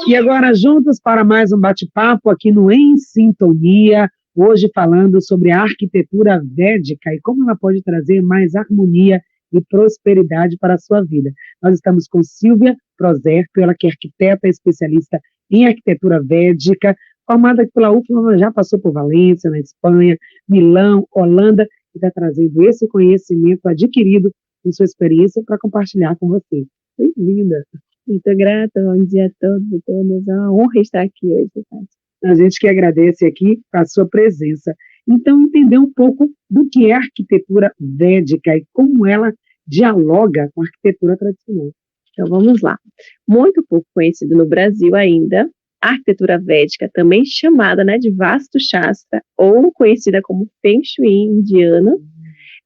E agora, juntos para mais um bate-papo aqui no Em Sintonia, hoje falando sobre a arquitetura védica e como ela pode trazer mais harmonia e prosperidade para a sua vida. Nós estamos com Silvia Proserpio, ela que é arquiteta especialista em arquitetura védica, formada pela UFLA, já passou por Valência, na Espanha, Milão, Holanda, e está trazendo esse conhecimento adquirido em sua experiência para compartilhar com você. Bem-vinda! Muito grata, bom dia a todos e todas. É uma honra estar aqui hoje, Tati. A gente que agradece aqui a sua presença. Então, entender um pouco do que é a arquitetura védica e como ela dialoga com a arquitetura tradicional. Então, vamos lá. Muito pouco conhecido no Brasil ainda, a arquitetura védica, também chamada, né, de Vastu Shastra, ou conhecida como Feng Shui indiano,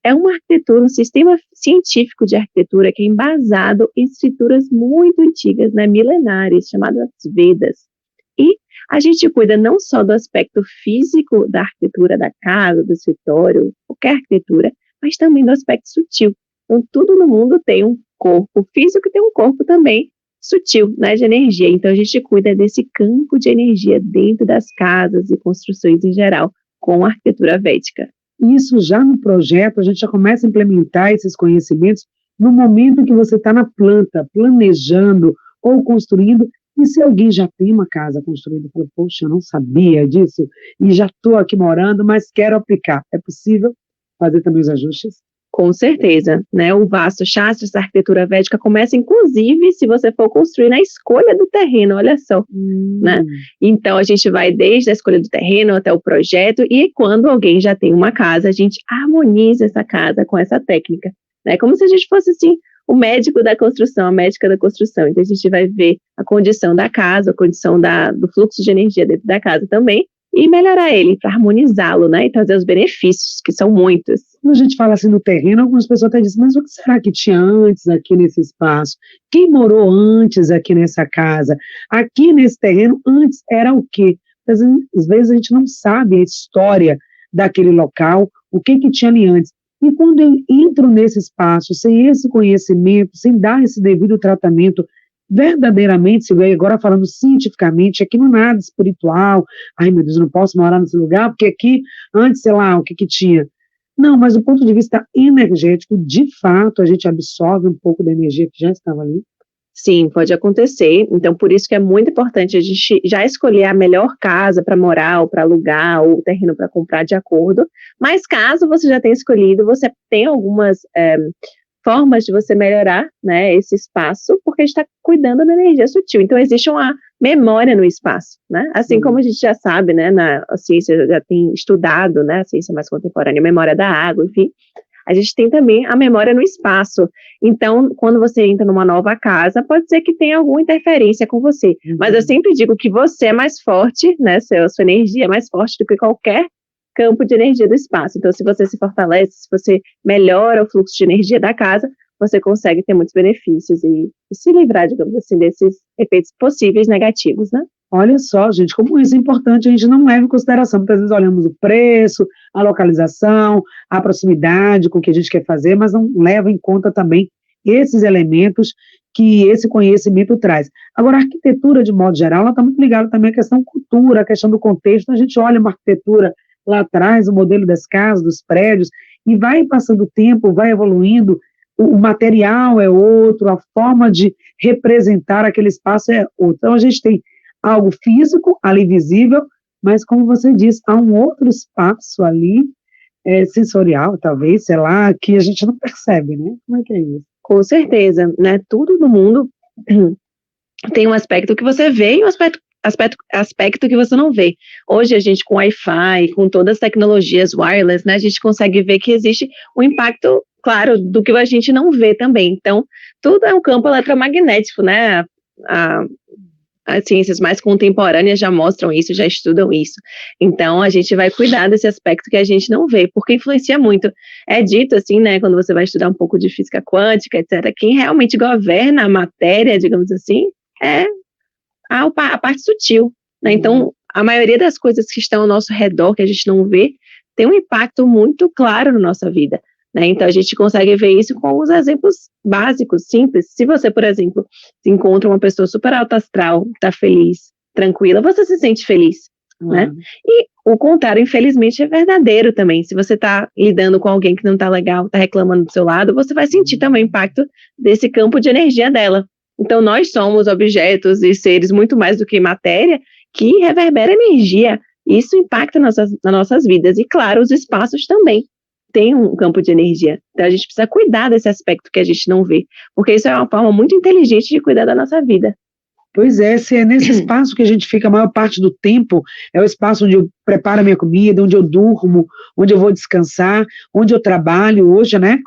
é uma arquitetura, um sistema científico de arquitetura que é embasado em escrituras muito antigas, né, milenares, chamadas Vedas. E a gente cuida não só do aspecto físico da arquitetura da casa, do escritório, qualquer arquitetura, mas também do aspecto sutil. Então, tudo no mundo tem um corpo físico e tem um corpo também sutil, né, de energia. Então, a gente cuida desse campo de energia dentro das casas e construções em geral, com a arquitetura védica. Isso já no projeto, a gente já começa a implementar esses conhecimentos no momento que você está na planta, planejando ou construindo, e se alguém já tem uma casa construída, fala, poxa, eu não sabia disso, e já estou aqui morando, mas quero aplicar. É possível fazer também os ajustes? Com certeza, né? O Vastu Shastra, essa arquitetura védica, começa, inclusive, se você for construir na escolha do terreno, olha só, né? Então, a gente vai desde a escolha do terreno até o projeto, e quando alguém já tem uma casa, a gente harmoniza essa casa com essa técnica, né? Como se a gente fosse, assim, o médico da construção, a médica da construção. Então, a gente vai ver a condição da casa, a condição do fluxo de energia dentro da casa também, e melhorar ele, para harmonizá-lo, né, e trazer os benefícios, que são muitos. Quando a gente fala assim no terreno, algumas pessoas até dizem, mas o que será que tinha antes aqui nesse espaço? Quem morou antes aqui nessa casa? Aqui nesse terreno, antes era o quê? Às vezes a gente não sabe a história daquele local, o que tinha ali antes. E quando eu entro nesse espaço, sem esse conhecimento, sem dar esse devido tratamento, verdadeiramente, se vê agora falando cientificamente, aqui não é nada espiritual, ai meu Deus, eu não posso morar nesse lugar, porque aqui, antes, sei lá, o que tinha. Não, mas do ponto de vista energético, de fato, a gente absorve um pouco da energia que já estava ali. Sim, pode acontecer, então por isso que é muito importante a gente já escolher a melhor casa para morar, ou para alugar, ou o terreno para comprar de acordo, mas caso você já tenha escolhido, você tem algumas formas de você melhorar, né, esse espaço, porque a gente está cuidando da energia sutil. Então, existe uma memória no espaço, né? Assim como a gente já sabe, né, a ciência já tem estudado, né, a ciência mais contemporânea, a memória da água, enfim, a gente tem também a memória no espaço. Então, quando você entra numa nova casa, pode ser que tenha alguma interferência com você. Mas eu sempre digo que você é mais forte, né, sua energia é mais forte do que qualquer campo de energia do espaço. Então, se você se fortalece, se você melhora o fluxo de energia da casa, você consegue ter muitos benefícios e se livrar, digamos assim, desses efeitos possíveis negativos, né? Olha só, gente, como isso é importante, a gente não leva em consideração. Muitas vezes olhamos o preço, a localização, a proximidade com o que a gente quer fazer, mas não leva em conta também esses elementos que esse conhecimento traz. Agora, a arquitetura, de modo geral, ela está muito ligada também à questão cultura, à questão do contexto. A gente olha uma arquitetura lá atrás, o modelo das casas, dos prédios, e vai passando o tempo, vai evoluindo, o material é outro, a forma de representar aquele espaço é outra. Então, a gente tem algo físico, ali visível, mas, como você disse, há um outro espaço ali, sensorial, talvez, sei lá, que a gente não percebe, né? Como é que é isso? Com certeza, né? Tudo no mundo tem um aspecto que você vê e um aspecto que você não vê. Hoje a gente com Wi-Fi, com todas as tecnologias wireless, né, a gente consegue ver que existe um impacto, claro, do que a gente não vê também. Então, tudo é um campo eletromagnético, né? As ciências mais contemporâneas já mostram isso, já estudam isso. Então, a gente vai cuidar desse aspecto que a gente não vê, porque influencia muito. É dito assim, né, quando você vai estudar um pouco de física quântica, etc., quem realmente governa a matéria, digamos assim, é a parte sutil, né? Então, a maioria das coisas que estão ao nosso redor, que a gente não vê, tem um impacto muito claro na nossa vida. né? Então, a gente consegue ver isso com os exemplos básicos, simples. Se você, por exemplo, se encontra uma pessoa super alta astral, está feliz, tranquila, você se sente feliz, né? E o contrário, infelizmente, é verdadeiro também. Se você está lidando com alguém que não está legal, está reclamando do seu lado, você vai sentir também o impacto desse campo de energia dela. Então, nós somos objetos e seres muito mais do que matéria que reverbera energia. Isso impacta nas nossas vidas. E, claro, os espaços também têm um campo de energia. Então, a gente precisa cuidar desse aspecto que a gente não vê, porque isso é uma forma muito inteligente de cuidar da nossa vida. Pois é, se é nesse espaço que a gente fica a maior parte do tempo, é o espaço onde eu preparo a minha comida, onde eu durmo, onde eu vou descansar, onde eu trabalho hoje, né,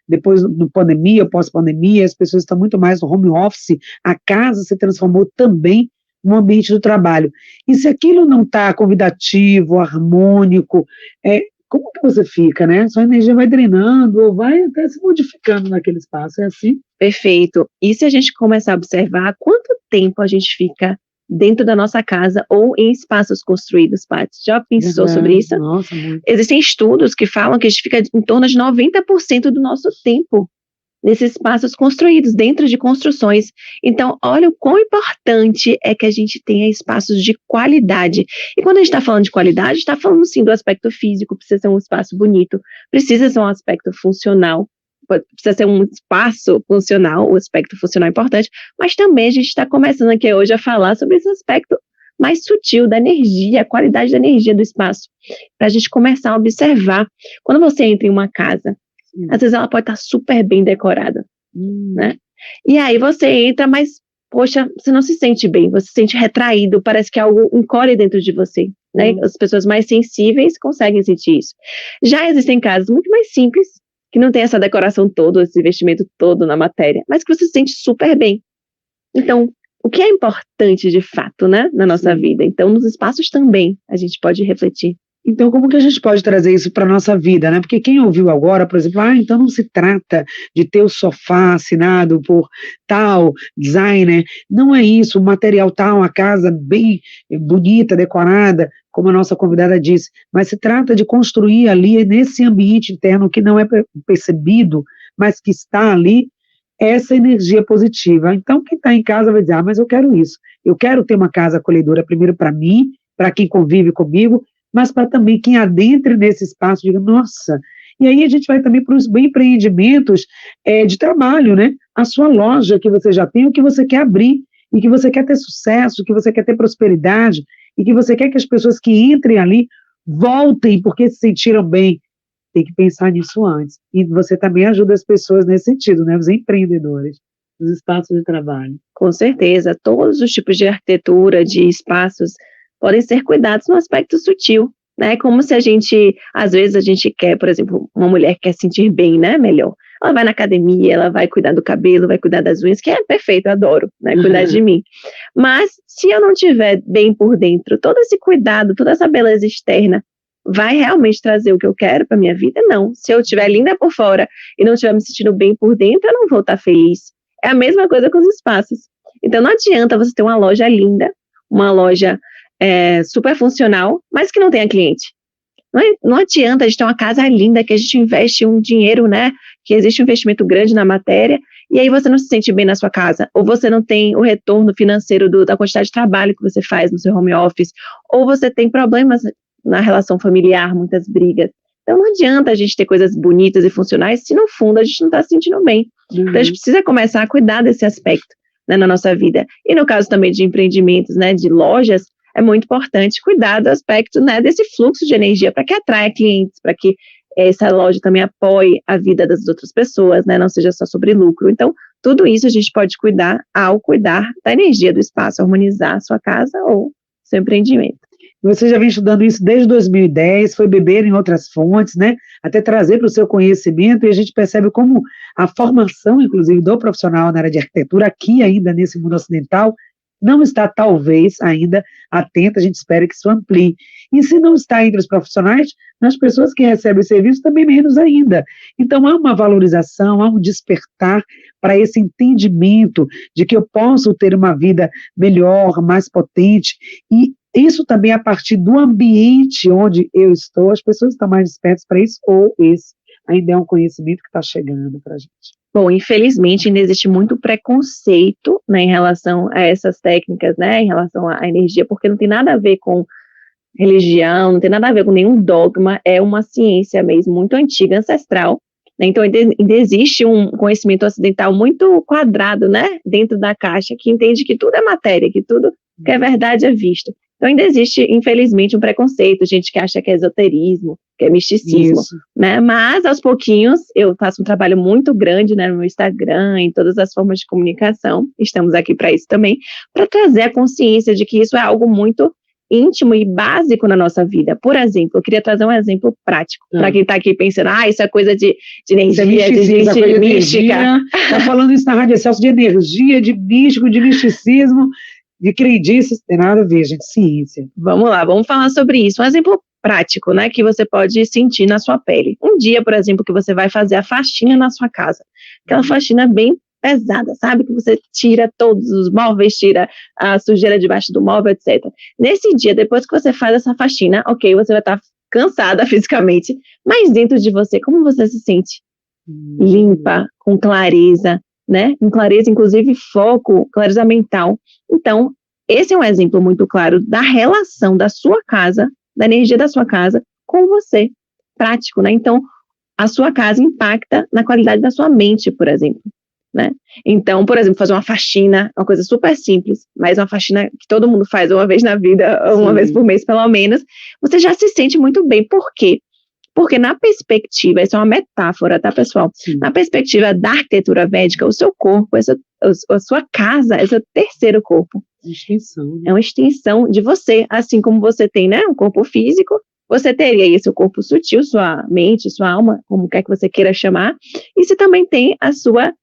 depois do pandemia, pós-pandemia, as pessoas estão muito mais no home office, a casa se transformou também no ambiente do trabalho. E se aquilo não está convidativo, harmônico, como que você fica, né? Sua energia vai drenando ou vai até se modificando naquele espaço, é assim? Perfeito. E se a gente começar a observar quanto tempo a gente fica dentro da nossa casa ou em espaços construídos, Paty? Já pensou sobre isso? Nossa, muito. Existem estudos que falam que a gente fica em torno de 90% do nosso tempo nesses espaços construídos, dentro de construções. Então, olha o quão importante é que a gente tenha espaços de qualidade. E quando a gente está falando de qualidade, está falando sim do aspecto físico, precisa ser um espaço bonito, precisa ser um aspecto funcional, precisa ser um espaço funcional, o aspecto funcional é importante, mas também a gente está começando aqui hoje a falar sobre esse aspecto mais sutil da energia, a qualidade da energia do espaço, para a gente começar a observar. Quando você entra em uma casa, às vezes ela pode estar super bem decorada, né? E aí você entra, mas, poxa, você não se sente bem, você se sente retraído, parece que algo encolhe dentro de você, né? As pessoas mais sensíveis conseguem sentir isso. Já existem casas muito mais simples, que não tem essa decoração toda, esse investimento todo na matéria, mas que você se sente super bem. Então, o que é importante de fato, né, na nossa vida? Então, nos espaços também a gente pode refletir. Então, como que a gente pode trazer isso para a nossa vida, né? Porque quem ouviu agora, por exemplo, então não se trata de ter o sofá assinado por tal designer, não é isso, o material tal, uma casa bem bonita, decorada, como a nossa convidada disse, mas se trata de construir ali, nesse ambiente interno que não é percebido, mas que está ali, essa energia positiva. Então, quem está em casa vai dizer, mas eu quero isso, eu quero ter uma casa acolhedora primeiro para mim, para quem convive comigo, mas para também quem adentre nesse espaço, diga, nossa, e aí a gente vai também para os empreendimentos de trabalho, né? A sua loja que você já tem, o que você quer abrir, e que você quer ter sucesso, que você quer ter prosperidade, e que você quer que as pessoas que entrem ali voltem porque se sentiram bem. Tem que pensar nisso antes. E você também ajuda as pessoas nesse sentido, né? Os empreendedores, os espaços de trabalho. Com certeza, todos os tipos de arquitetura, de espaços, podem ser cuidados no aspecto sutil, né? Como se às vezes a gente quer, por exemplo, uma mulher quer sentir bem, né? Melhor. Ela vai na academia, ela vai cuidar do cabelo, vai cuidar das unhas, que é perfeito, eu adoro, né? Cuidar de mim. Mas, se eu não estiver bem por dentro, todo esse cuidado, toda essa beleza externa, vai realmente trazer o que eu quero para minha vida? Não. Se eu estiver linda por fora e não estiver me sentindo bem por dentro, eu não vou estar feliz. É a mesma coisa com os espaços. Então, não adianta você ter uma loja linda, uma loja super funcional, mas que não tenha cliente. Não adianta a gente ter uma casa linda, que a gente investe um dinheiro, né, que existe um investimento grande na matéria, e aí você não se sente bem na sua casa, ou você não tem o retorno financeiro da quantidade de trabalho que você faz no seu home office, ou você tem problemas na relação familiar, muitas brigas. Então não adianta a gente ter coisas bonitas e funcionais se no fundo a gente não está se sentindo bem. Então a gente precisa começar a cuidar desse aspecto, né, na nossa vida. E no caso também de empreendimentos, né, de lojas, é muito importante cuidar do aspecto, né, desse fluxo de energia para que atraia clientes, para que essa loja também apoie a vida das outras pessoas, né, não seja só sobre lucro. Então, tudo isso a gente pode cuidar ao cuidar da energia do espaço, harmonizar a sua casa ou seu empreendimento. Você já vem estudando isso desde 2010, foi beber em outras fontes, né, até trazer para o seu conhecimento, e a gente percebe como a formação, inclusive, do profissional na área de arquitetura, aqui ainda nesse mundo ocidental, não está, talvez, ainda atenta, a gente espera que isso amplie. E se não está entre os profissionais, nas pessoas que recebem o serviço, também menos ainda. Então, há uma valorização, há um despertar para esse entendimento de que eu posso ter uma vida melhor, mais potente, e isso também a partir do ambiente onde eu estou, as pessoas estão mais despertas para isso, ou esse ainda é um conhecimento que está chegando para a gente. Bom, infelizmente ainda existe muito preconceito, né, em relação a essas técnicas, né, em relação à energia, porque não tem nada a ver com religião, não tem nada a ver com nenhum dogma, é uma ciência mesmo muito antiga, ancestral, né? Então ainda existe um conhecimento ocidental muito quadrado, né, dentro da caixa, que entende que tudo é matéria, que tudo que é verdade é visto. Então ainda existe, infelizmente, um preconceito, gente que acha que é esoterismo, que é misticismo, né? Mas aos pouquinhos eu faço um trabalho muito grande, né, no meu Instagram, em todas as formas de comunicação, estamos aqui para isso também, para trazer a consciência de que isso é algo muito íntimo e básico na nossa vida. Por exemplo, eu queria trazer um exemplo prático, para quem está aqui pensando, isso é coisa de energia, de mística. Está falando isso na Rádio Excelsior, de energia, de místico, de misticismo, de crendices, tem nada a ver, gente, ciência. Vamos lá, vamos falar sobre isso. Um exemplo prático, né, que você pode sentir na sua pele. Um dia, por exemplo, que você vai fazer a faxina na sua casa, aquela faxina bem pesada, sabe? Que você tira todos os móveis, tira a sujeira debaixo do móvel, etc. Nesse dia, depois que você faz essa faxina, ok, você vai estar cansada fisicamente, mas dentro de você, como você se sente? Limpa, com clareza, né? Com clareza, inclusive foco, clareza mental. Então, esse é um exemplo muito claro da relação da sua casa, da energia da sua casa com você, prático, né? Então, a sua casa impacta na qualidade da sua mente, por exemplo. Né? Então, por exemplo, fazer uma faxina, uma coisa super simples, mas uma faxina que todo mundo faz uma vez na vida, uma vez por mês pelo menos, você já se sente muito bem. Por quê? Porque na perspectiva, isso é uma metáfora, tá, pessoal? Na perspectiva da arquitetura védica, o seu corpo, a sua casa, é o seu terceiro corpo. Extensão. É uma extensão de você, assim como você tem, né, um corpo físico, você teria aí seu corpo sutil, sua mente, sua alma, como quer que você queira chamar, e você também tem a sua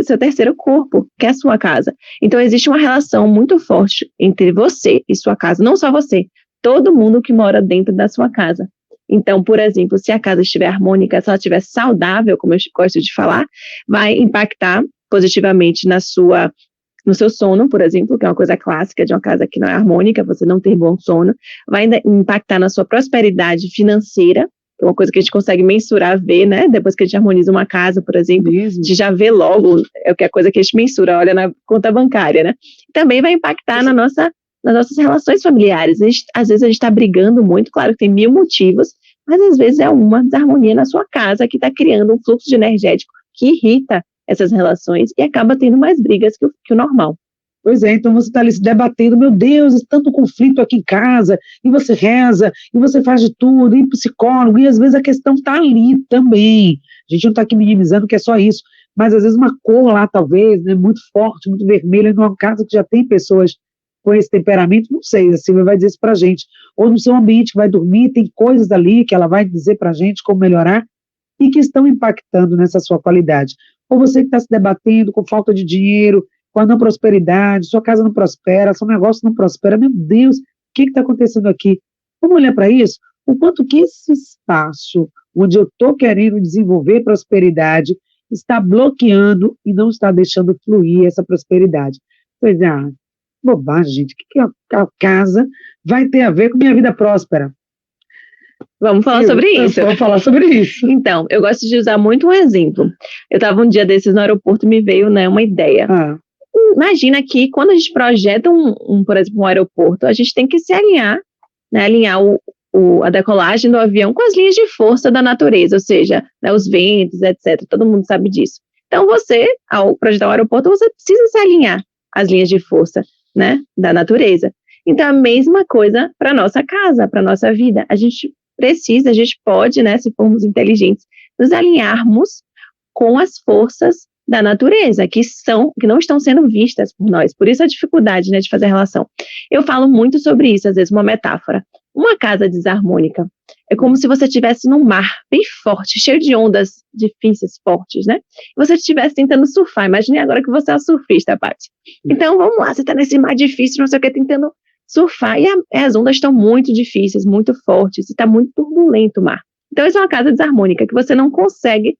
seu terceiro corpo, que é a sua casa. Então, existe uma relação muito forte entre você e sua casa, não só você, todo mundo que mora dentro da sua casa. Então, por exemplo, se a casa estiver harmônica, se ela estiver saudável, como eu gosto de falar, vai impactar positivamente no seu sono, por exemplo, que é uma coisa clássica de uma casa que não é harmônica, você não ter bom sono, vai impactar na sua prosperidade financeira, que é uma coisa que a gente consegue mensurar, ver, né? Depois que a gente harmoniza uma casa, por exemplo, a gente já vê logo, é a coisa que a gente mensura, olha na conta bancária, né? Também vai impactar nas nossas relações familiares. Às vezes a gente está brigando muito, claro que tem 1000 motivos, mas às vezes é uma desarmonia na sua casa que está criando um fluxo de energético que irrita essas relações e acaba tendo mais brigas que o normal. Pois é, então você está ali se debatendo, meu Deus, tanto conflito aqui em casa, e você reza, e você faz de tudo, e psicólogo, e às vezes a questão está ali também. A gente não está aqui minimizando que é só isso, mas às vezes uma cor lá, talvez, né, muito forte, muito vermelha, numa casa que já tem pessoas com esse temperamento, não sei, a Silvia vai dizer isso para a gente, ou no seu ambiente que vai dormir, tem coisas ali que ela vai dizer para a gente como melhorar, e que estão impactando nessa sua qualidade. Ou você que está se debatendo com falta de dinheiro, com a não prosperidade, sua casa não prospera, seu negócio não prospera, meu Deus, o que está acontecendo aqui? Vamos olhar para isso? O quanto que esse espaço onde eu estou querendo desenvolver prosperidade está bloqueando e não está deixando fluir essa prosperidade. Pois é, bobagem, gente, o que a casa vai ter a ver com minha vida próspera? Vvamos falar sobre isso. Vamos falar sobre isso. Então, eu gosto de usar muito um exemplo. Eu estava um dia desses no aeroporto e me veio, né, uma ideia. Imagina que quando a gente projeta por exemplo, um aeroporto, a gente tem que se alinhar, né, alinhar a decolagem do avião com as linhas de força da natureza, ou seja, né, os ventos, etc. Todo mundo sabe disso. Então, você, ao projetar um aeroporto, você precisa se alinhar às linhas de força, né, da natureza. Então, a mesma coisa para a nossa casa, para a nossa vida. A gente pode, né, se formos inteligentes, nos alinharmos com as forças da natureza, que não estão sendo vistas por nós. Por isso a dificuldade, né, de fazer a relação. Eu falo muito sobre isso, às vezes, uma metáfora. Uma casa desarmônica é como se você estivesse num mar bem forte, cheio de ondas difíceis, fortes, né? E você estivesse tentando surfar. Imagine agora que você é uma surfista, Paty. Então, vamos lá, você está nesse mar difícil, não sei o que, tentando surfar, e as ondas estão muito difíceis, muito fortes, e está muito turbulento o mar. Então, isso é uma casa desarmônica, que você não consegue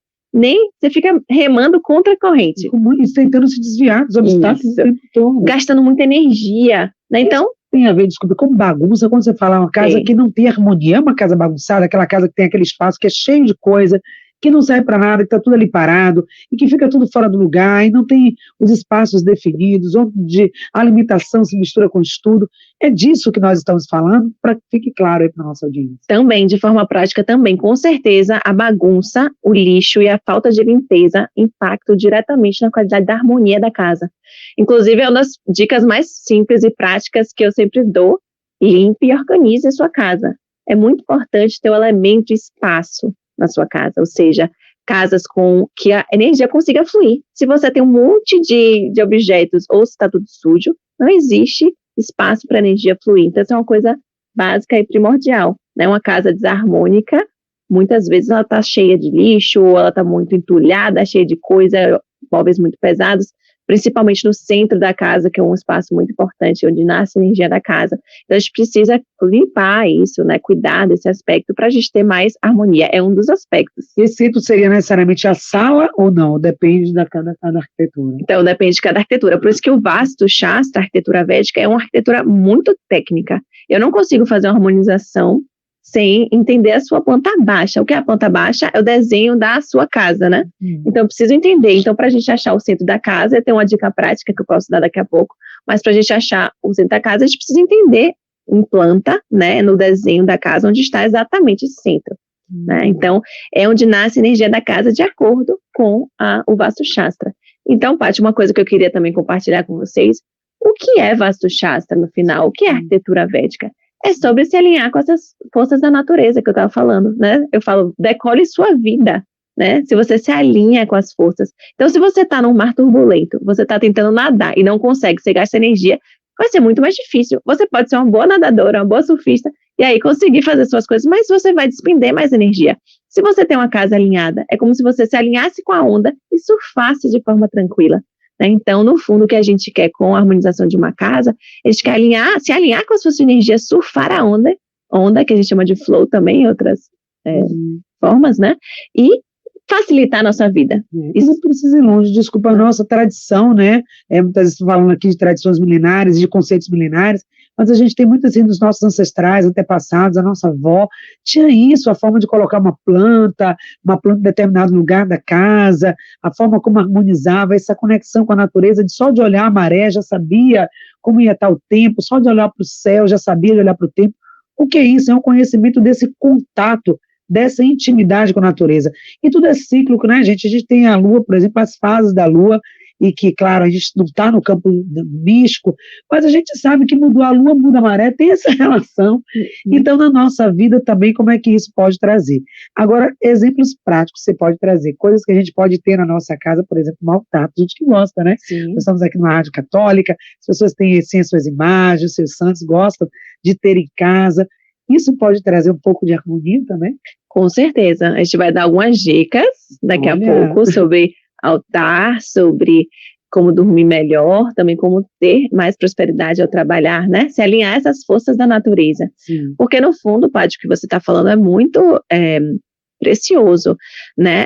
você fica remando contra a corrente. E tentando se desviar dos obstáculos o tempo todo. Gastando muita energia, né? Então, tem a ver, desculpa, com bagunça, quando você fala uma casa que não tem harmonia, é uma casa bagunçada, aquela casa que tem aquele espaço que é cheio de coisa, que não serve para nada, que está tudo ali parado, e que fica tudo fora do lugar, e não tem os espaços definidos, onde a alimentação se mistura com estudo. É disso que nós estamos falando, para que fique claro aí para a nossa audiência. Também, de forma prática, também, com certeza, a bagunça, o lixo e a falta de limpeza impactam diretamente na qualidade da harmonia da casa. Inclusive, é uma das dicas mais simples e práticas que eu sempre dou: limpe e organize a sua casa. É muito importante ter o elemento espaço na sua casa, ou seja, casas com que a energia consiga fluir. Se você tem um monte de objetos ou se está tudo sujo, não existe espaço para a energia fluir. Então, isso é uma coisa básica e primordial, né? Uma casa desarmônica, muitas vezes ela está cheia de lixo, ou ela está muito entulhada, cheia de coisa, móveis muito pesados, principalmente no centro da casa, que é um espaço muito importante, onde nasce a energia da casa. Então, a gente precisa limpar isso, né, cuidar desse aspecto para a gente ter mais harmonia. É um dos aspectos. E esse centro seria necessariamente a sala ou não? Depende da cada arquitetura. Então, depende de cada arquitetura. Por isso que o Vastu Shastra, a arquitetura védica, é uma arquitetura muito técnica. Eu não consigo fazer uma harmonização sem entender a sua planta baixa. O que é a planta baixa? É o desenho da sua casa, né? Então, eu preciso entender. Então, para a gente achar o centro da casa, tem uma dica prática que eu posso dar daqui a pouco, mas para a gente achar o centro da casa, a gente precisa entender em planta, né, no desenho da casa, onde está exatamente esse centro. Né? Então, é onde nasce a energia da casa de acordo com o Vastu Shastra. Então, Paty, uma coisa que eu queria também compartilhar com vocês: o que é Vastu Shastra no final? O que é arquitetura védica? É sobre se alinhar com essas forças da natureza que eu estava falando, né? Eu falo, decole sua vida, né? Se você se alinha com as forças. Então, se você está num mar turbulento, você está tentando nadar e não consegue, você gasta energia, vai ser muito mais difícil. Você pode ser uma boa nadadora, uma boa surfista, e aí conseguir fazer suas coisas, mas você vai despender mais energia. Se você tem uma casa alinhada, é como se você se alinhasse com a onda e surfasse de forma tranquila. Né? Então, no fundo, o que a gente quer com a harmonização de uma casa, a gente quer se alinhar com as suas energias, surfar a onda que a gente chama de flow também, em outras formas, né? E facilitar a nossa vida. Isso não precisa ir longe, desculpa, a nossa tradição, né? Muitas vezes falando aqui de tradições milenares, de conceitos milenares, mas a gente tem muito assim dos nossos ancestrais, antepassados, a nossa avó, tinha isso, a forma de colocar uma planta em determinado lugar da casa, a forma como harmonizava, essa conexão com a natureza, só de olhar a maré já sabia como ia estar o tempo, só de olhar para o céu já sabia de olhar para o tempo. O que é isso? É um conhecimento desse contato, dessa intimidade com a natureza. E tudo é cíclico, né, gente? A gente tem a lua, por exemplo, as fases da lua, e que, claro, a gente não está no campo místico, mas a gente sabe que mudou a lua, muda a maré, tem essa relação. Então, na nossa vida também, como é que isso pode trazer? Agora, exemplos práticos você pode trazer, coisas que a gente pode ter na nossa casa, por exemplo, um altar, a gente que gosta, né? Sim. Nós estamos aqui numa rádio católica, as pessoas têm assim, as suas imagens, seus santos, gostam de ter em casa. Isso pode trazer um pouco de harmonia também? Com certeza. A gente vai dar algumas dicas daqui a pouco sobre altar, sobre como dormir melhor, também como ter mais prosperidade ao trabalhar, né? Se alinhar essas forças da natureza. Sim. Porque, no fundo, Paty, o que você está falando é muito precioso, né?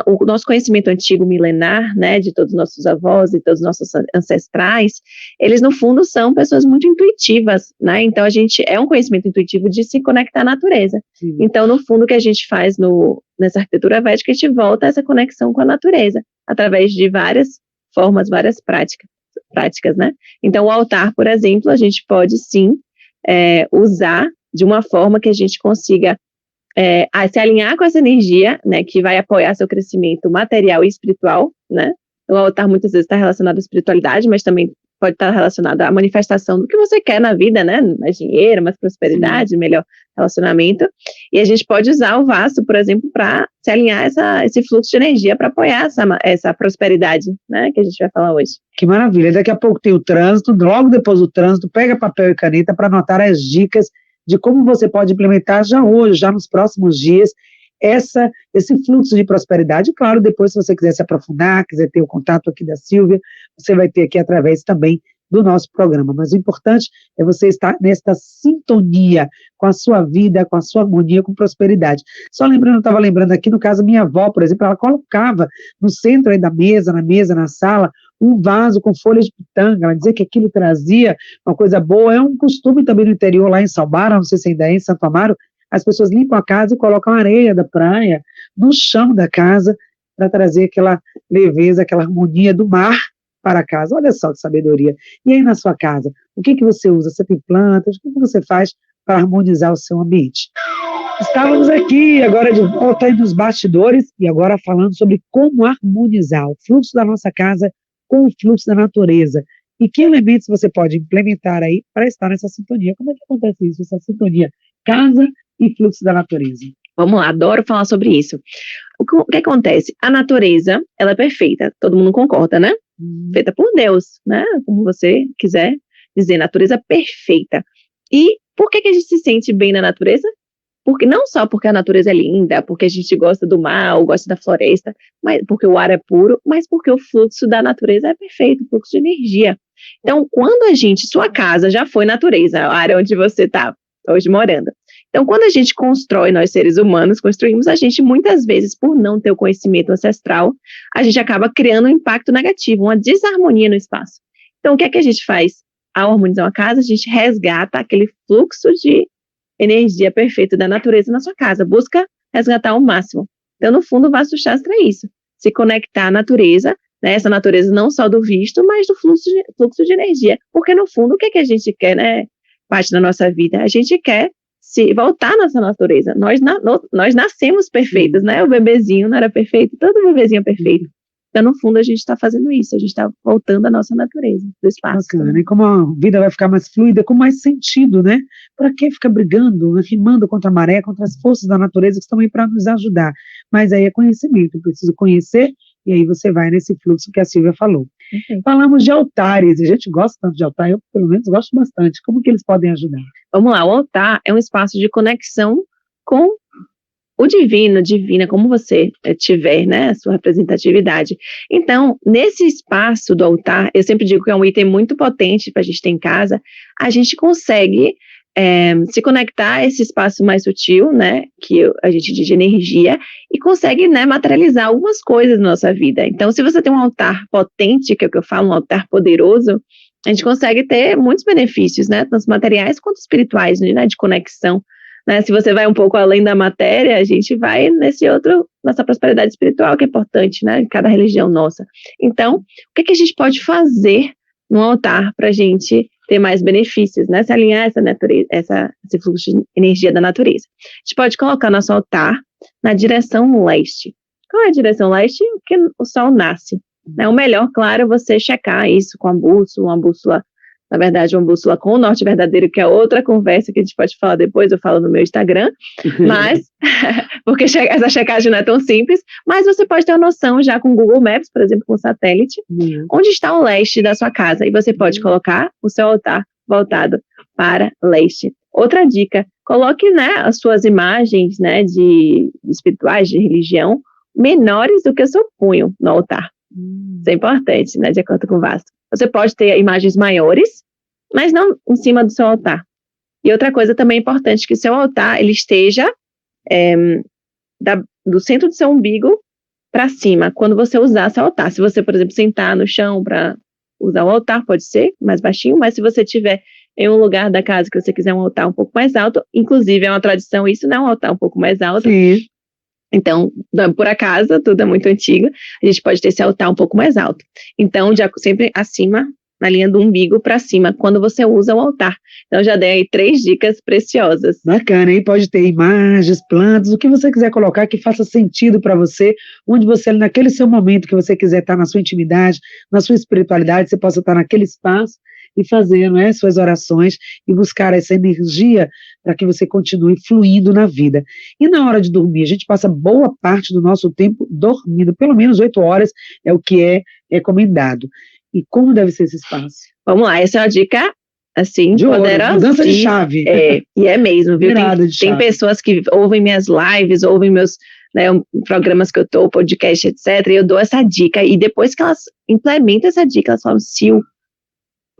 O nosso conhecimento antigo, milenar, né, de todos os nossos avós e todos os nossos ancestrais, eles, no fundo, são pessoas muito intuitivas, né? Então, a gente é um conhecimento intuitivo de se conectar à natureza. Sim. Então, no fundo, o que a gente faz nessa arquitetura védica, a gente volta a essa conexão com a natureza, através de várias formas, várias práticas, né? Então, o altar, por exemplo, a gente pode, sim, usar de uma forma que a gente consiga se alinhar com essa energia, né, que vai apoiar seu crescimento material e espiritual, né? O altar muitas vezes está relacionado à espiritualidade, mas também pode estar relacionado à manifestação do que você quer na vida, né? Mais dinheiro, mais prosperidade, melhor relacionamento. E a gente pode usar o vaso, por exemplo, para se alinhar esse fluxo de energia para apoiar essa prosperidade, né? Que a gente vai falar hoje. Que maravilha. Daqui a pouco tem o trânsito, logo depois do trânsito, pega papel e caneta para anotar as dicas de como você pode implementar já hoje, já nos próximos dias, esse fluxo de prosperidade. Claro, depois, se você quiser se aprofundar, quiser ter o contato aqui da Silvia, você vai ter aqui através também do nosso programa. Mas o importante é você estar nesta sintonia com a sua vida, com a sua harmonia, com prosperidade. Só lembrando, eu estava lembrando aqui, no caso, minha avó, por exemplo, ela colocava no centro aí da mesa, na sala, um vaso com folhas de pitanga. Ela dizia que aquilo trazia uma coisa boa. É um costume também no interior, lá em Salbara, não sei se ainda é em Santo Amaro, As pessoas limpam a casa e colocam areia da praia no chão da casa para trazer aquela leveza, aquela harmonia do mar para a casa. Olha só que sabedoria. E aí na sua casa, o que você usa? Você tem plantas? O que você faz para harmonizar o seu ambiente? Estávamos aqui agora de volta aí nos bastidores e agora falando sobre como harmonizar o fluxo da nossa casa com o fluxo da natureza. E que elementos você pode implementar aí para estar nessa sintonia? Como é que acontece isso, essa sintonia casa e fluxo da natureza? Vamos lá, adoro falar sobre isso. O que acontece? A natureza, ela é perfeita, todo mundo concorda, né? Feita por Deus, né? Como você quiser dizer, natureza perfeita. E por que a gente se sente bem na natureza? Porque não só porque a natureza é linda, porque a gente gosta do mar, ou gosta da floresta, mas porque o ar é puro, mas porque o fluxo da natureza é perfeito, o fluxo de energia. Então, quando sua casa já foi natureza, a área onde você está hoje morando. Então, quando a gente constrói, nós seres humanos construímos, a gente muitas vezes, por não ter o conhecimento ancestral, a gente acaba criando um impacto negativo, uma desarmonia no espaço. Então, o que é que a gente faz? Ao harmonizar uma casa, a gente resgata aquele fluxo de energia perfeita da natureza na sua casa, busca resgatar ao máximo. Então, no fundo, o Vastu Shastra é isso, se conectar à natureza, né, essa natureza não só do visto, mas do fluxo de energia, porque no fundo, o que é que a gente quer, né, parte da nossa vida? A gente quer se voltar à nossa natureza. Nós nascemos perfeitos, né? O bebezinho não era perfeito, todo bebezinho é perfeito. Então, no fundo, a gente está fazendo isso, a gente está voltando à nossa natureza, do espaço. Bacana, e como a vida vai ficar mais fluida, com mais sentido, né? Para que ficar brigando, rimando contra a maré, contra as forças da natureza que estão aí para nos ajudar? Mas aí é conhecimento, eu preciso conhecer, e aí você vai nesse fluxo que a Silvia falou. Falamos de altares, a gente gosta tanto de altar, eu pelo menos gosto bastante. Como que eles podem ajudar? Vamos lá, o altar é um espaço de conexão com o divino, divina, como você tiver, né, a sua representatividade. Então, nesse espaço do altar, eu sempre digo que é um item muito potente para a gente ter em casa, a gente consegue se conectar a esse espaço mais sutil, né, que a gente diz de energia, e consegue, né, materializar algumas coisas na nossa vida. Então, se você tem um altar potente, que é o que eu falo, um altar poderoso, a gente consegue ter muitos benefícios, né, tanto materiais quanto espirituais, né, de conexão. Né, se você vai um pouco além da matéria, a gente vai nessa prosperidade espiritual que é importante, né, em cada religião nossa. Então, o que a gente pode fazer no altar para a gente ter mais benefícios, né, se alinhar esse fluxo de energia da natureza? A gente pode colocar nosso altar na direção leste. Qual é a direção leste? Porque o sol nasce. Né? O melhor, claro, é você checar isso com a bússola, uma bússola com o norte verdadeiro, que é outra conversa que a gente pode falar depois, eu falo no meu Instagram, mas, porque essa checagem não é tão simples, mas você pode ter uma noção já com o Google Maps, por exemplo, com o satélite, onde está o leste da sua casa, e você pode colocar o seu altar voltado para leste. Outra dica, coloque, né, as suas imagens, né, de espirituais, de religião, menores do que o seu punho no altar. Isso é importante, né, de acordo com o Vastu. Você pode ter imagens maiores, mas não em cima do seu altar. E outra coisa também importante, que o seu altar, ele esteja do centro do seu umbigo para cima, quando você usar seu altar. Se você, por exemplo, sentar no chão para usar o altar, pode ser mais baixinho, mas se você tiver em um lugar da casa que você quiser um altar um pouco mais alto, inclusive é uma tradição isso, né, um altar um pouco mais alto. Sim. Então, por acaso, tudo é muito antigo, a gente pode ter esse altar um pouco mais alto. Então, sempre acima, na linha do umbigo para cima, quando você usa o altar. Então, já dei aí 3 dicas preciosas. Bacana, aí pode ter imagens, plantas, o que você quiser colocar que faça sentido para você, onde você, naquele seu momento que você quiser estar na sua intimidade, na sua espiritualidade, você possa estar naquele espaço e fazer, não é, suas orações e buscar essa energia para que você continue fluindo na vida. E na hora de dormir, a gente passa boa parte do nosso tempo dormindo, pelo menos 8 horas é o que é recomendado. E como deve ser esse espaço? Vamos lá, essa é uma dica, assim, de poderosa. Mudança de chave. E é mesmo, viu? Tem pessoas que ouvem minhas lives, ouvem meus, né, programas que eu estou, podcast, etc., e eu dou essa dica, e depois que elas implementam essa dica, elas falam, Sil,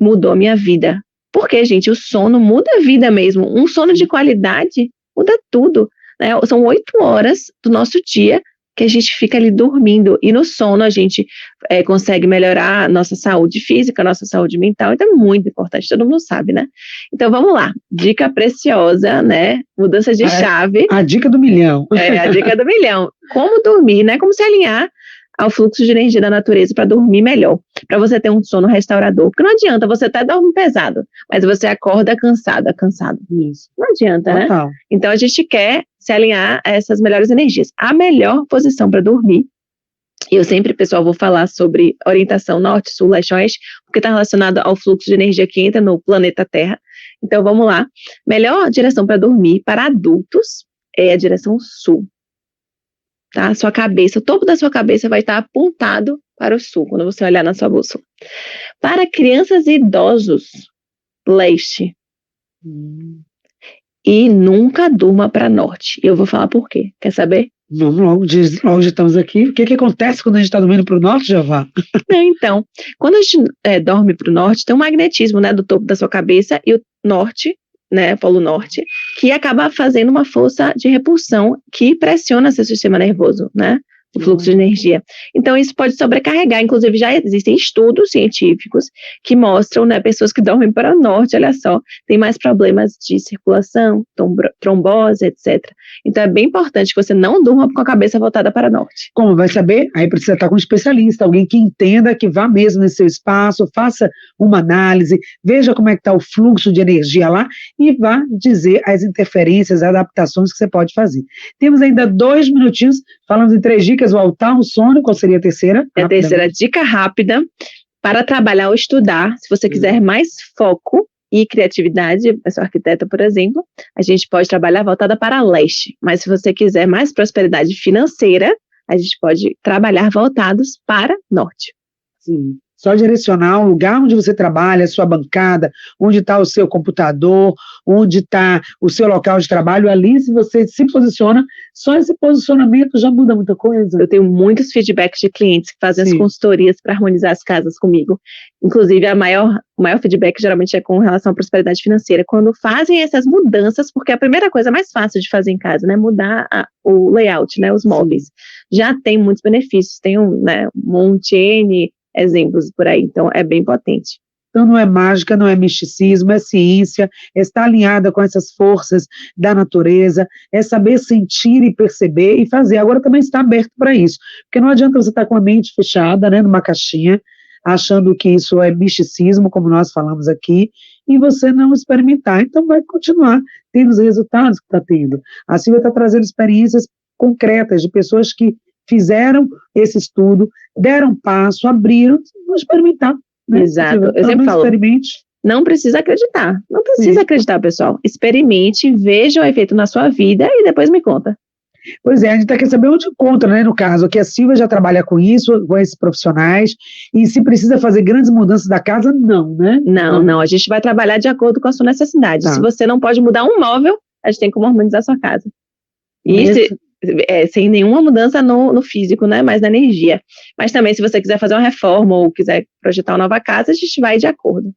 mudou a minha vida. Porque, gente, o sono muda a vida mesmo. Um sono de qualidade muda tudo. Né? São 8 horas do nosso dia que a gente fica ali dormindo, e no sono a gente consegue melhorar a nossa saúde física, a nossa saúde mental, então é muito importante, todo mundo sabe, né? Então vamos lá, dica preciosa, né? Mudança de chave. A dica do milhão. A dica do milhão. Como dormir, né? Como se alinhar ao fluxo de energia da natureza para dormir melhor, para você ter um sono restaurador. Porque não adianta, você até dorme pesado, mas você acorda cansado. Isso. Não adianta, Total. né? Então a gente quer se alinhar a essas melhores energias. A melhor posição para dormir, eu sempre, pessoal, vou falar sobre orientação norte, sul, leste, oeste, porque está relacionado ao fluxo de energia que entra no planeta Terra. Então vamos lá. Melhor direção para dormir para adultos é a direção sul. Tá? Sua cabeça, o topo da sua cabeça vai estar apontado para o sul, quando você olhar na sua bússola. Para crianças e idosos, leste. E nunca durma para norte. Eu vou falar por quê. Quer saber? Vamos logo, logo já estamos aqui. O que acontece quando a gente está dormindo para o norte, Jeová? Então, quando a gente dorme para o norte, tem um magnetismo, né, do topo da sua cabeça e o norte, né, polo norte, que acaba fazendo uma força de repulsão que pressiona seu sistema nervoso, né, o fluxo de energia. Então, isso pode sobrecarregar. Inclusive, já existem estudos científicos que mostram, né, pessoas que dormem para o norte, olha só, tem mais problemas de circulação, trombose, etc. Então, é bem importante que você não durma com a cabeça voltada para o norte. Como vai saber? Aí precisa estar com um especialista, alguém que entenda, que vá mesmo nesse seu espaço, faça uma análise, veja como é que está o fluxo de energia lá e vá dizer as interferências, as adaptações que você pode fazer. Temos ainda 2 minutinhos, falando de 3 dicas, voltar ao sono. Qual seria a terceira? A terceira dica rápida, para trabalhar ou estudar, se você quiser mais foco e criatividade, eu sou arquiteta, por exemplo, a gente pode trabalhar voltada para leste, mas se você quiser mais prosperidade financeira, a gente pode trabalhar voltados para norte. Sim. Só direcionar o lugar onde você trabalha, a sua bancada, onde está o seu computador, onde está o seu local de trabalho, ali se você se posiciona, só esse posicionamento já muda muita coisa. Eu tenho muitos feedbacks de clientes que fazem as consultorias para harmonizar as casas comigo. Inclusive, o maior feedback geralmente é com relação à prosperidade financeira, quando fazem essas mudanças, porque a primeira coisa mais fácil de fazer em casa, né, mudar o layout, né, os móveis. Já tem muitos benefícios, tem um monte N exemplos por aí, então é bem potente. Então não é mágica, não é misticismo, é ciência, é estar alinhada com essas forças da natureza, é saber sentir e perceber e fazer. Agora também está aberto para isso, porque não adianta você estar com a mente fechada, né, numa caixinha, achando que isso é misticismo, como nós falamos aqui, e você não experimentar. Então vai continuar tendo os resultados que está tendo. A Silvia está trazendo experiências concretas de pessoas que fizeram esse estudo, deram passo, abriram, vão experimentar. Né? Exato, eu sempre falo, não precisa acreditar, acreditar, pessoal, experimente, veja o efeito na sua vida e depois me conta. Pois é, a gente quer saber onde encontra, né, no caso, aqui a Silvia já trabalha com isso, com esses profissionais, e se precisa fazer grandes mudanças da casa, não, né? Não, a gente vai trabalhar de acordo com a sua necessidade. Se você não pode mudar um móvel, a gente tem como harmonizar a sua casa. Sem nenhuma mudança no físico, né, mas na energia. Mas também, se você quiser fazer uma reforma ou quiser projetar uma nova casa, a gente vai de acordo.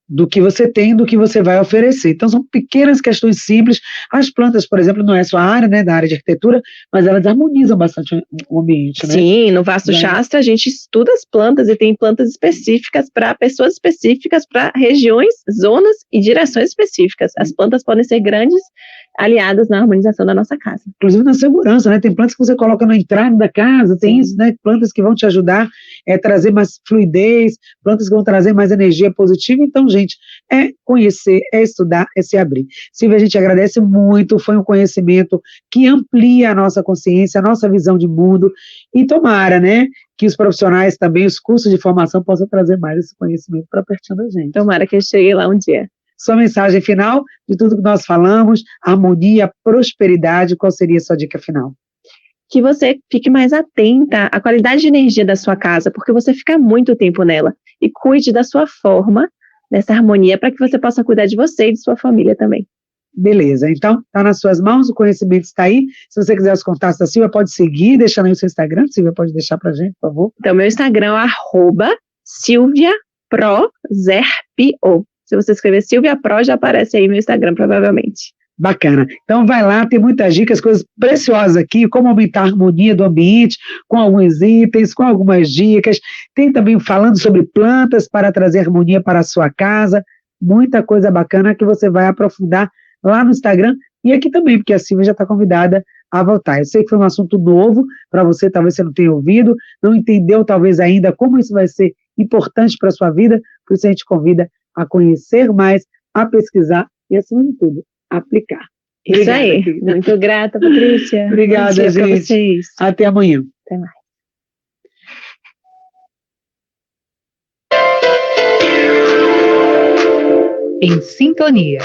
Do que você tem, do que você vai oferecer. Então, são pequenas questões simples. As plantas, por exemplo, não é só a área, né, da área de arquitetura, mas elas harmonizam bastante o ambiente, né? Sim, no Vastu Shastra a gente estuda as plantas e tem plantas específicas para pessoas específicas, para regiões, zonas e direções específicas. As plantas podem ser grandes aliadas na harmonização da nossa casa. Inclusive na segurança, né? Tem plantas que você coloca na entrada da casa, tem isso, né? Plantas que vão te ajudar a trazer mais fluidez, plantas que vão trazer mais energia positiva. Então, gente, é conhecer, é estudar, é se abrir. Silvia, a gente agradece muito, foi um conhecimento que amplia a nossa consciência, a nossa visão de mundo, e tomara, né, que os profissionais também, os cursos de formação possam trazer mais esse conhecimento para pertinho da gente. Tomara que eu chegue lá um dia. Sua mensagem final de tudo que nós falamos, harmonia, prosperidade, qual seria a sua dica final? Que você fique mais atenta à qualidade de energia da sua casa, porque você fica muito tempo nela, e cuide da sua forma, dessa harmonia, para que você possa cuidar de você e de sua família também. Beleza, então está nas suas mãos, o conhecimento está aí. Se você quiser os contatos da Silvia, pode seguir, deixando aí o seu Instagram. Silvia, pode deixar para a gente, por favor? Então, meu Instagram é @SilviaProZerpo. Se você escrever Silvia Pro, já aparece aí meu Instagram, provavelmente. Bacana. Então vai lá, tem muitas dicas, coisas preciosas aqui, como aumentar a harmonia do ambiente, com alguns itens, com algumas dicas. Tem também falando sobre plantas para trazer harmonia para a sua casa. Muita coisa bacana que você vai aprofundar lá no Instagram e aqui também, porque a Silvia já está convidada a voltar. Eu sei que foi um assunto novo para você, talvez você não tenha ouvido, não entendeu talvez ainda como isso vai ser importante para a sua vida, por isso a gente convida a conhecer mais, a pesquisar e, acima de tudo, aplicar. Isso obrigada, aí. Querida. Muito grata, Patrícia. Obrigada, gente. Até amanhã. Até mais. Em sintonia.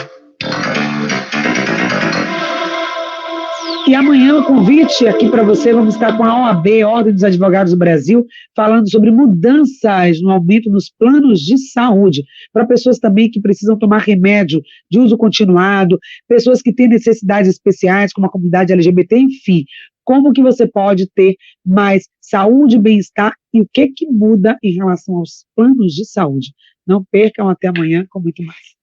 E amanhã o convite aqui para você, vamos estar com a OAB, Ordem dos Advogados do Brasil, falando sobre mudanças no aumento nos planos de saúde, para pessoas também que precisam tomar remédio de uso continuado, pessoas que têm necessidades especiais, como a comunidade LGBT, enfim, como que você pode ter mais saúde e bem-estar e o que muda em relação aos planos de saúde. Não percam, até amanhã com muito mais.